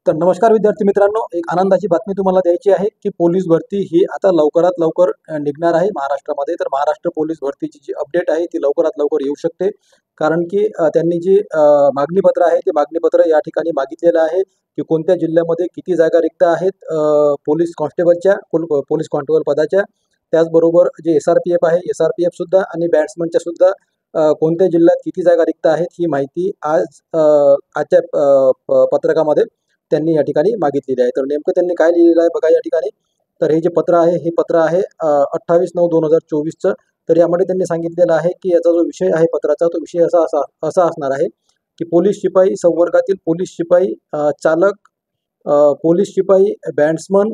तर नमस्कार विद्यार्थी मित्रांनो, एक आनंदाची बातमी तुम्हाला द्यायची आहे की पोलीस भरती ही आता लवकरात लवकर निघणार आहे महाराष्ट्रामध्ये. तर महाराष्ट्र पोलीस भरतीची जी अपडेट आहे ती लवकरात लवकर येऊ शकते. कारण की त्यांनी जी मागणीपत्र आहे ते मागणीपत्र या ठिकाणी मागितलेलं आहे की कोणत्या जिल्ह्यामध्ये किती जागा रिक्त आहेत पोलीस कॉन्स्टेबलच्या, पोलीस कॉन्स्टेबल पदाच्या. त्याचबरोबर जे SRPF आहे, SRPF सुद्धा आणि बॅट्समनच्या सुद्धा कोणत्या जिल्ह्यात किती जागा रिक्त आहेत ही माहिती आजच्या पत्रकामध्ये त्यांनी या ठिकाणी मागितलेली आहे. तर नेमकं त्यांनी काय लिहिलेलं आहे बघा या ठिकाणी. तर हे जे पत्र आहे हे पत्र आहे 28/9/2024चं. तर यामध्ये त्यांनी सांगितलेलं आहे की याचा जो विषय आहे पत्राचा तो विषय असा असणार आहे की पोलीस शिपाई संवर्गातील पोलीस शिपाई चालक, पोलीस शिपाई बॅट्समन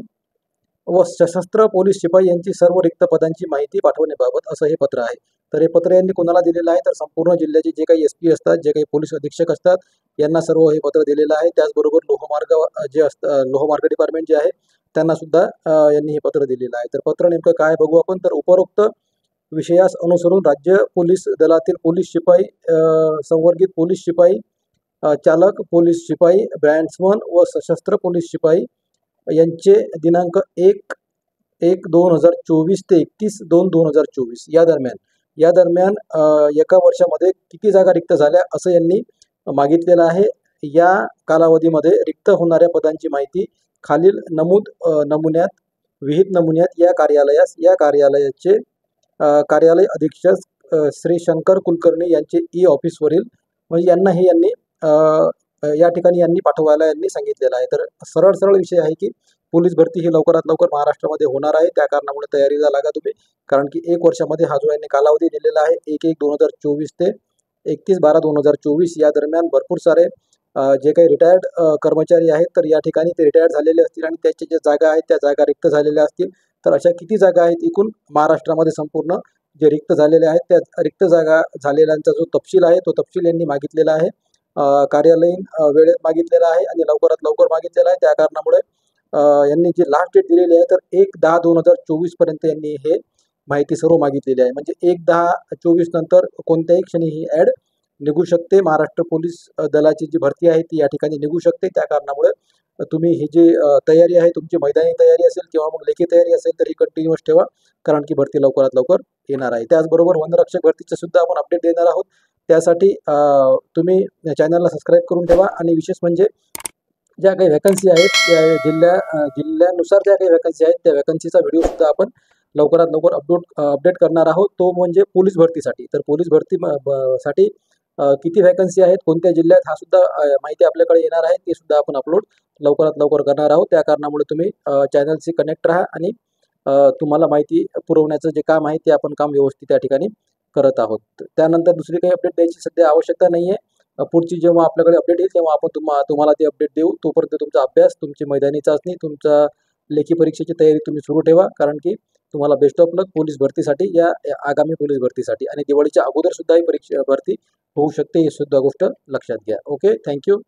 व सशस्त्र पोलीस शिपाई यांची सर्व रिक्त पदांची माहिती पाठवण्याबाबत असं हे पत्र आहे. तर हे पत्र यांनी कोणाला दिलेलं आहे तर संपूर्ण जिल्ह्याचे जे काही SP असतात, जे काही पोलीस अधीक्षक असतात यांना सर्व हे पत्र दिलेलं आहे. त्याचबरोबर लोहमार्ग जे असतं, लोहमार्ग डिपार्टमेंट जे आहे त्यांना सुद्धा यांनी हे पत्र दिलेलं आहे. तर पत्र नेमकं काय बघू आपण. तर उपरोक्त विषयास अनुसरून राज्य पोलीस दलातील पोलीस शिपाई, संवर्गित पोलीस शिपाई चालक, पोलीस शिपाई बॅट्समन व सशस्त्र पोलीस शिपाई यांचे दिनांक 1/1/2024 ते 31/2/2024 या दरम्यान एका वर्षामध्ये किती जागा रिक्त झाल्या असं यांनी मागितलेलं आहे. या कालावधीमध्ये रिक्त होणाऱ्या पदांची माहिती खालील विहित नमुन्यात या कार्यालयाचे कार्यालय अधीक्षक श्री शंकर कुलकर्णी यांचे ऑफिसवरील म्हणजे यांनी या ठिकाणी पाठवायला सांगितलेलं आहे. तर सरळ विषय आहे की पोलीस भरती ही लवकरात लवकर महाराष्ट्रामध्ये होणार आहे. त्या कारणामुळे तयारीला लागा तुम्ही. कारण की 1 वर्षामध्ये हा जो यांनी कालावधी दिलेला आहे 1/1/2024 ते 31/12/2024 या दरम्यान भरपूर सारे जे काही रिटायर्ड कर्मचारी आहेत तर या ठिकाणी ते रिटायर्ड झालेले असतील आणि त्याच्या ज्या जागा आहेत त्या जागा रिक्त झालेल्या असतील. तर अशा किती जागा आहेत एकूण महाराष्ट्रामध्ये संपूर्ण जे रिक्त झालेले आहेत त्या रिक्त जागा झालेल्यांचा जो तपशील आहे तो तपशील यांनी मागितलेला आहे. कार्यालयीन वेळेत मागितलेला आहे आणि लवकरात लवकर मागितलेला आहे. त्या कारणामुळे यांनी जी लास्ट डेट दिलेली आहे तर 1/10/2024 पर्यंत यांनी हे माहिती सर्व मागितलेली आहे. म्हणजे 1/10/24 नंतर कोणत्याही क्षणी ही ॲड निघू शकते. महाराष्ट्र पोलीस दलाची जी भरती आहे ती या ठिकाणी निघू शकते. त्या कारणामुळे तुम्ही ही जी तयारी आहे तुमची मैदानी तयारी असेल किंवा मग लेखी तयारी असेल तर ही कंटिन्युअस ठेवा. कारण की भरती लवकरात लवकर येणार आहे. त्याचबरोबर वनरक्षक भरतीचं सुद्धा आपण अपडेट देणार आहोत. त्यासाठी तुम्ही चॅनलला सबस्क्राईब करून ठेवा. आणि विशेष म्हणजे ज्या काही व्हॅकन्सी आहेत त्या जिल्ह्यानुसार ज्या काही व्हॅकन्सी आहेत त्या व्हॅकन्सीचा व्हिडिओसुद्धा आपण लवकरात लवकर अपडेट करणार आहोत. तो म्हणजे पोलीस भरतीसाठी. तर पोलीस भरती साठी किती व्हॅकन्सी आहेत कोणत्या जिल्ह्यात हा सुद्धा माहिती आपल्याकडे येणार आहे. ते सुद्धा आपण अपलोड लवकरात लवकर करणार आहोत. त्या कारणामुळे तुम्ही चॅनलशी कनेक्ट राहा आणि तुम्हाला माहिती पुरवण्याचं जे काम आहे ते आपण काम व्यवस्थित त्या ठिकाणी करत आहोत. त्यानंतर दुसरी काही अपडेट द्यायची सध्या आवश्यकता नाही आहे. पुढची जेव्हा आपल्याकडे अपडेट येईल तेव्हा आपण तुम्हाला ते अपडेट देऊ. तोपर्यंत तुमचा अभ्यास, तुमची मैदानी चाचणी, तुमचा लेखी परीक्षेची तयारी तुम्ही सुरू ठेवा. कारण की तुम्हाला बेस्ट ऑफ लक पोलीस भरतीसाठी, या आगामी पोलीस भरतीसाठी. आणि दिवाळीच्या अगोदर सुद्धा ही भरती होऊ शकते, ही सुद्धा गोष्ट लक्षात घ्या. Okay, thank you.